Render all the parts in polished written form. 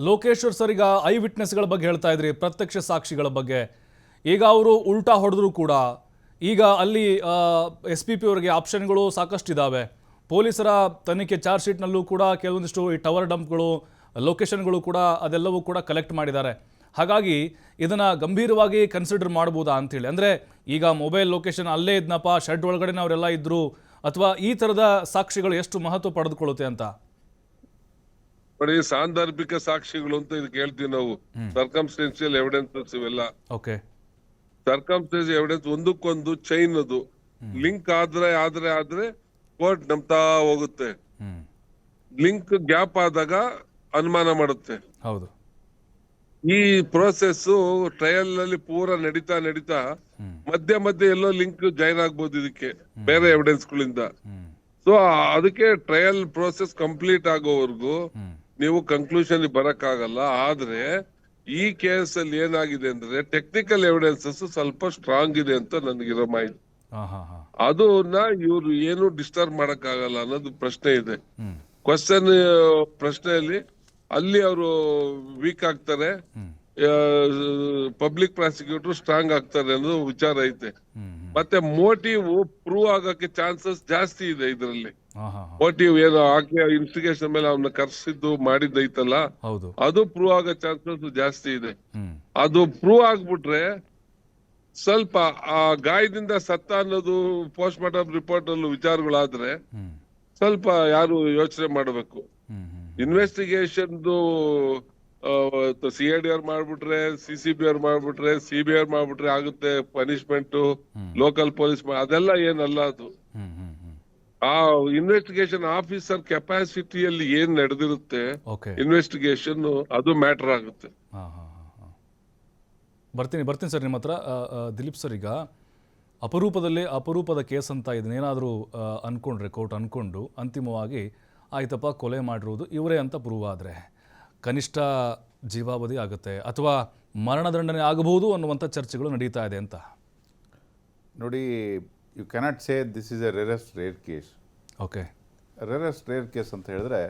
Lokeshwar sir ಈಗ I ವಿಟ್ನೆಸ್ಗಳ ಬಗ್ಗೆ ಹೇಳ್ತಾ ಇದ್ರಿ, ಪ್ರತ್ಯಕ್ಷ ಸಾಕ್ಷಿಗಳ ಬಗ್ಗೆ. ಈಗ ಅವರು ಉಲ್ಟಾ ಹೊಡೆದ್ರು ಕೂಡ ಈಗ ಅಲ್ಲಿ SPP ಅವರಿಗೆ ಆಪ್ಷನ್ಗಳು ಸಾಕಷ್ಟಿದ್ದಾವೆ. ಪೊಲೀಸರ ತನಿಖೆ ಚಾರ್ಜ್ ಶೀಟ್ನಲ್ಲೂ ಕೂಡ ಕೆಲವೊಂದಿಷ್ಟು ಈ ಟವರ್ ಡಂಪ್ಗಳು ಲೊಕೇಶನ್ಗಳು ಕೂಡ ಅದೆಲ್ಲವೂ ಕೂಡ ಕಲೆಕ್ಟ್ ಮಾಡಿದ್ದಾರೆ. ಹಾಗಾಗಿ ಇದನ್ನು ಗಂಭೀರವಾಗಿ ಕನ್ಸಿಡರ್ ಮಾಡ್ಬೋದಾ ಅಂಥೇಳಿ. ಅಂದರೆ ಈಗ ಮೊಬೈಲ್ ಲೊಕೇಶನ್ ಅಲ್ಲೇ ಇದ್ನಪ್ಪ, ಶೆಡ್ ಒಳಗಡೆ ಅವರೆಲ್ಲ ಇದ್ದರು, ಅಥವಾ ಈ ಥರದ ಸಾಕ್ಷಿಗಳು ಎಷ್ಟು ಮಹತ್ವ ಪಡೆದುಕೊಳ್ಳುತ್ತೆ ಅಂತ? ನೋಡಿ, ಸಾಂದರ್ಭಿಕ ಸಾಕ್ಷಿಗಳು ಅಂತ ಇದಕ್ಕೆ ಹೇಳ್ತೀವಿ ನಾವು. ಸರ್ಕಮ್ಸ್ಟೆನ್ಷಿಯಲ್ ಎವಿಡೆನ್ಸಸ್ ಇವೆಲ್ಲ. ಓಕೆ, ಸರ್ಕಮ್ಸ್ಟೆನ್ಷಿಯಲ್ ಎವಿಡೆನ್ಸ್ ಒಂದಕ್ಕೊಂದು ಚೈನ್ ಅದು ಲಿಂಕ್ ಆದ್ರೆ ಕೋರ್ಟ್ ನಂಬ್ತಾ ಹೋಗುತ್ತೆ. ಲಿಂಕ್ ಗ್ಯಾಪ್ ಆದಾಗ ಅನುಮಾನ ಮಾಡುತ್ತೆ. ಹೌದು. ಈ ಪ್ರೋಸೆಸ್ ಟ್ರಯಲ್ ನಲ್ಲಿ ಪೂರ ನಡೀತಾ ಮಧ್ಯೆ ಎಲ್ಲೋ ಲಿಂಕ್ ಜಾಯಿನ್ ಆಗ್ಬೋದು ಇದಕ್ಕೆ ಬೇರೆ ಎವಿಡೆನ್ಸ್ ಗಳಿಂದ. ಸೊ ಅದಕ್ಕೆ ಟ್ರಯಲ್ ಪ್ರೋಸೆಸ್ ಕಂಪ್ಲೀಟ್ ಆಗೋವರೆಗೂ ನೀವು ಕನ್ಕ್ಲೂಷನ್ ಬರಕ್ಕಾಗಲ್ಲ. ಆದ್ರೆ ಈ ಕೇಸ್ ಅಲ್ಲಿ ಏನಾಗಿದೆ ಅಂದ್ರೆ ಟೆಕ್ನಿಕಲ್ ಎವಿಡೆನ್ಸಸ್ ಸ್ವಲ್ಪ ಸ್ಟ್ರಾಂಗ್ ಇದೆ ಅಂತ ನನಗಿರೋ ಮಾಹಿತಿ. ಅದನ್ನ ಇವ್ರು ಏನು ಡಿಸ್ಟರ್ಬ್ ಮಾಡಕ್ಕಾಗಲ್ಲ ಅನ್ನೋದು ಪ್ರಶ್ನೆ ಇದೆ. ಪ್ರಶ್ನೆಯಲ್ಲಿ ಅಲ್ಲಿ ಅವರು ವೀಕ್ ಆಗ್ತಾರೆ, ಪಬ್ಲಿಕ್ ಪ್ರಾಸಿಕ್ಯೂಟರ್ ಸ್ಟ್ರಾಂಗ್ ಆಗ್ತಾರೆ ಅನ್ನೋದು ವಿಚಾರ ಐತೆ. ಮತ್ತೆ ಮೋಟಿವ್ ಪ್ರೂವ್ ಆಗಕ್ಕೆ ಚಾನ್ಸಸ್ ಜಾಸ್ತಿ ಇದೆ ಇದರಲ್ಲಿ. ಮೋಟಿವ್ ಏನು ಆಕೆ ಇನ್ವೆಸ್ಟಿಗೇಷನ್ ಮೇಲೆ ಅವನ್ನ ಕರ್ಸಿದ್ದು ಮಾಡಿದ್ದೈತಲ್ಲ, ಅದು ಪ್ರೂವ್ ಆಗೋ ಚಾನ್ಸಸ್ ಜಾಸ್ತಿ ಇದೆ. ಅದು ಪ್ರೂವ್ ಆಗ್ಬಿಟ್ರೆ ಸ್ವಲ್ಪ ಆ ಗಾಯದಿಂದ ಸತ್ತ ಅನ್ನೋದು ಪೋಸ್ಟ್ ಮಾರ್ಟಮ್ ರಿಪೋರ್ಟ್ ಅಲ್ಲೂ ವಿಚಾರಗಳಾದ್ರೆ ಸ್ವಲ್ಪ ಯಾರು ಯೋಚನೆ ಮಾಡಬೇಕು. ಇನ್ವೆಸ್ಟಿಗೇಷನ್ CID ಮಾಡ್ಬಿಟ್ರೆ, CCB ಅವ್ರು ಮಾಡ್ಬಿಟ್ರೆ, CBI ಮಾಡ್ಬಿಟ್ರೆ ಆಗುತ್ತೆ ಪನಿಷ್ಮೆಂಟ್. ಲೋಕಲ್ ಪೊಲೀಸ್ ಅದೆಲ್ಲ ಏನಲ್ಲ. ಅದು ಆ ಇನ್ವೆಸ್ಟಿಗೇಷನ್ ಆಫೀಸರ್ ಕೆಪಾಸಿಟಿಯಲ್ಲಿ ಏನ್ ನಡೆದಿರುತ್ತೆ ಇನ್ವೆಸ್ಟಿಗೇಷನ್, ಅದು ಮ್ಯಾಟರ್ ಆಗುತ್ತೆ. ಬರ್ತೀನಿ ಸರ್ ನಿಮ್ಮ ಹತ್ರ. ದಿಲೀಪ್ ಸರ್, ಈಗ ಅಪರೂಪದ ಕೇಸ್ ಅಂತ ಇದನ್ನೇನಾದರೂ ಅಂದ್ಕೊಂಡ್ರೆ, ಕೋರ್ಟ್ ಅಂದ್ಕೊಂಡು ಅಂತಿಮವಾಗಿ ಆಯ್ತಪ್ಪ ಕೊಲೆ ಮಾಡಿರುವುದು ಇವರೇ ಅಂತ ಪ್ರೂವ್ ಆದರೆ ಕನಿಷ್ಠ ಜೀವಾವಧಿ ಆಗುತ್ತೆ ಅಥವಾ ಮರಣದಂಡನೆ ಆಗಬಹುದು ಅನ್ನುವಂಥ ಚರ್ಚೆಗಳು ನಡೀತಾ ಇದೆ ಅಂತ. ನೋಡಿ, you cannot say this is a rarest rare case. Okay, rarest rare case ಅಂತ ಹೇಳಿದ್ರೆ,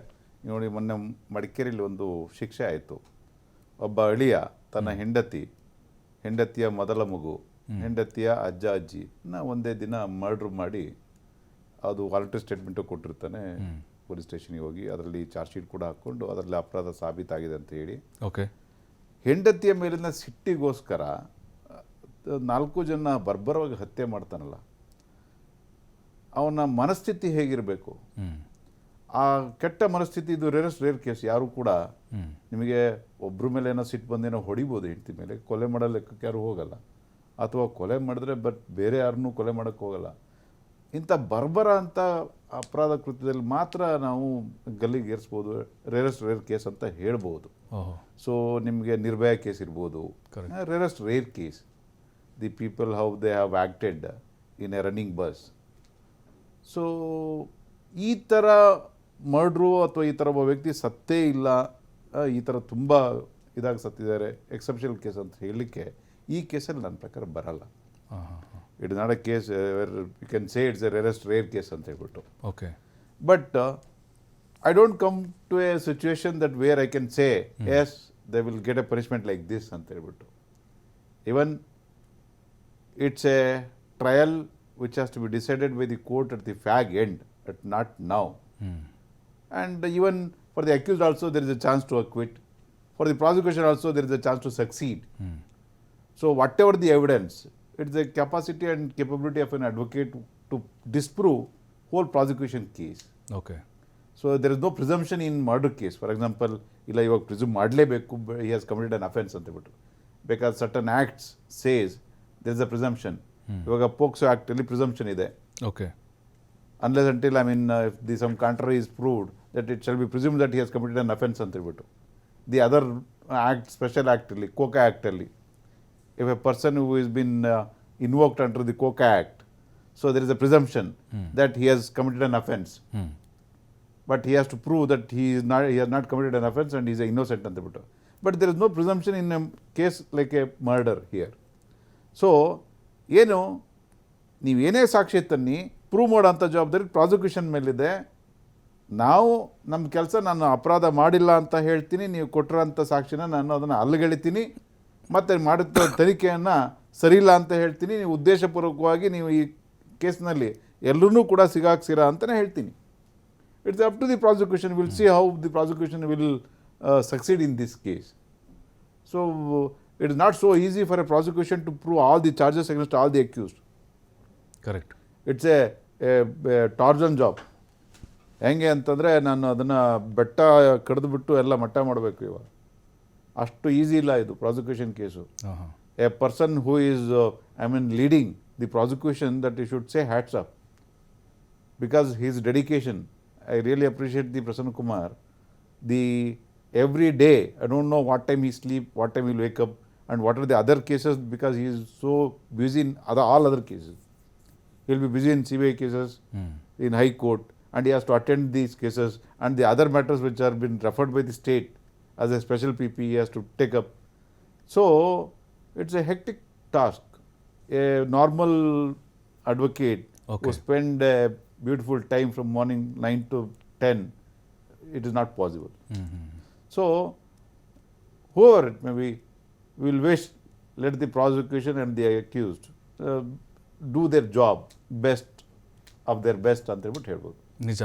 ನೋಡಿ ಮೊನ್ನೆ ಮಡಿಕೇರಿಯಲ್ಲಿ ಒಂದು ಶಿಕ್ಷೆ ಆಯಿತು. ಒಬ್ಬ ಅಳಿಯ ತನ್ನ ಹೆಂಡತಿಯ ಮೊದಲ ಮಗು, ಹೆಂಡತಿಯ ಅಜ್ಜ ಅಜ್ಜಿನ ಒಂದೇ ದಿನ ಮರ್ಡ್ರ್ ಮಾಡಿ ಅದು ವಾಲಂಟರಿ ಸ್ಟೇಟ್ಮೆಂಟು ಕೊಟ್ಟಿರ್ತಾನೆ. ಪೊಲೀಸ್ ಸ್ಟೇಷನ್ಗೆ ಹೋಗಿ ಅದರಲ್ಲಿ ಚಾರ್ಜ್ ಶೀಟ್ ಕೂಡ ಹಾಕ್ಕೊಂಡು ಅದರಲ್ಲಿ ಅಪರಾಧ ಸಾಬೀತಾಗಿದೆ ಅಂತ ಹೇಳಿ, ಓಕೆ, ಹೆಂಡತಿಯ ಮೇಲಿನ ಸಿಟ್ಟಿಗೋಸ್ಕರ 4 ಜನ ಬರ್ಬರವಾಗಿ ಹತ್ಯೆ ಮಾಡ್ತಾನಲ್ಲ, ಅವನ ಮನಸ್ಥಿತಿ ಹೇಗಿರಬೇಕು? ಆ ಕೆಟ್ಟ ಮನಸ್ಥಿತಿ, ಇದು ರೇರ್ ಕೇಸ್. ಯಾರು ಕೂಡ ನಿಮಗೆ ಒಬ್ಬರ ಮೇಲೆ ಏನೋ ಸಿಟ್ಟು ಬಂದೇನೋ ಹೊಡಿಬೋದು ಹೆಂಡತಿ ಮೇಲೆ, ಕೊಲೆ ಮಾಡೋ ಲೆಕ್ಕಕ್ಕೆ ಯಾರು ಹೋಗಲ್ಲ. ಅಥವಾ ಕೊಲೆ ಮಾಡಿದ್ರೆ ಬೇರೆ ಯಾರನ್ನೂ ಕೊಲೆ ಮಾಡೋಕ್ಕೆ ಹೋಗಲ್ಲ. ಇಂಥ ಬರ್ಬರ ಅಂತ ಅಪರಾಧ ಕೃತ್ಯದಲ್ಲಿ ಮಾತ್ರ ನಾವು ಗಲ್ಲಿಗೇರಿಸ್ಬೋದು, ರೇರೆಸ್ಟ್ ರೇರ್ ಕೇಸ್ ಅಂತ ಹೇಳ್ಬೋದು. ಸೊ ನಿಮಗೆ ನಿರ್ಭಯ ಕೇಸ್ ಇರ್ಬೋದು, rarest rare case. The people how they have acted in a running bus. So ಈ ಥರ ಮರ್ಡ್ರು ಅಥವಾ ಈ ಥರ ಒಬ್ಬ ವ್ಯಕ್ತಿ ಸತ್ತೇ ಇಲ್ಲ, ಈ ಥರ ತುಂಬ ಇದಾಗಿ ಸತ್ತಿದ್ದಾರೆ, ಎಕ್ಸೆಪ್ಷನಲ್ ಕೇಸ್ ಅಂತ ಹೇಳಲಿಕ್ಕೆ ಈ ಕೇಸಲ್ಲಿ ನನ್ನ ಪ್ರಕಾರ ಬರಲ್ಲ. It is not a case you can say it's a rarest rare case ಅಂತ ಹೇಳ್ಬಿಟ್ಟು. Okay, but I don't come to a situation that where I can say as they will get a punishment like this ಅಂತ ಹೇಳ್ಬಿಟ್ಟು. Even it's a trial which has to be decided by the court at the fag end, not now. And even for the accused also there is a chance to acquit. For the prosecution also there is a chance to succeed. So whatever the evidence, it's the capacity and capability of an advocate to disprove whole prosecution case. Okay. So there is no presumption in murder case. For example, illa ivaga presume madlebeku he has committed an offense anta biಟ್ಟು, because certain acts says there is a presumption. ಇವಾಗ POCSO act ಅಲ್ಲಿ presumption ಇದೆ. Okay, unless until if the some contrary is proved that it shall be presumed that he has committed an offense ಅಂತ ಹೇಳ್ಬಿಟ್ಟು. The other act, special act ಅಲ್ಲಿ, Coca act ಅಲ್ಲಿ, if a person who has been invoked under the coca act, so there is a presumption that he has committed an offense, but he has to prove that he has not committed an offense and he is innocent ಅಂತ ಹೇಳ್ಬಿಟ್ಟು. But there is no presumption in a case like a murder here. So ಏನು ನೀವೇನೇ ಸಾಕ್ಷಿ ತನ್ನಿ, prove ಮಾಡೋಂಥ ಜವಾಬ್ದಾರಿ prosecution ಮೇಲಿದೆ. ನಾವು ನಮ್ಮ ಕೆಲಸ ನಾನು ಅಪರಾಧ ಮಾಡಿಲ್ಲ ಅಂತ ಹೇಳ್ತೀನಿ, ನೀವು ಕೊಟ್ಟಿರೋಂಥ ಸಾಕ್ಷಿನ ನಾನು ಅದನ್ನು ಅಲ್ಲಗೆಳಿತೀನಿ, ಮತ್ತು ಮಾಡಿದ ತನಿಖೆಯನ್ನು ಸರಿಯಿಲ್ಲ ಅಂತ ಹೇಳ್ತೀನಿ, ನೀವು ಉದ್ದೇಶಪೂರ್ವಕವಾಗಿ ನೀವು ಈ ಕೇಸ್ನಲ್ಲಿ ಎಲ್ಲರೂ ಕೂಡ ಸಿಗಾಕ್ಸಿರಾ ಅಂತಲೇ ಹೇಳ್ತೀನಿ. It's up to the prosecution, will see how the prosecution will succeed in this case. So it is not so easy for a prosecution to prove all the charges against all the accused. Correct. It's a Tarzan job. ಹೆಂಗೆ ಅಂತಂದರೆ ನಾನು ಅದನ್ನು ಬೆಟ್ಟ ಕಡಿದ್ಬಿಟ್ಟು ಎಲ್ಲ ಮಟ್ಟ ಮಾಡಬೇಕು ಇವಾಗ. ಅಷ್ಟು ಈಸಿ ಇಲ್ಲ ಇದು prosecution case. A person who is leading the prosecution, that you should say hats off, because he's dedication. I really appreciate the Prasanna Kumar. The every day, I don't know what time he sleep, what time he'll wake up, and what are the other cases, because he is so busy in all other cases. He'll be busy in CBI cases, in High Court, and he has to attend these cases and the other matters which are been referred by the state as a special PP he has to take up. So it's a hectic task. A normal advocate who spend a beautiful time from morning 9 to 10, it is not possible. So, whoever it may be, will wish, let the prosecution and the accused do their job best of their best ಅಂತ ಹೇಳ್ಬಿಟ್ಟು ಹೇಳ್ಬೋದು. ನಿಜ.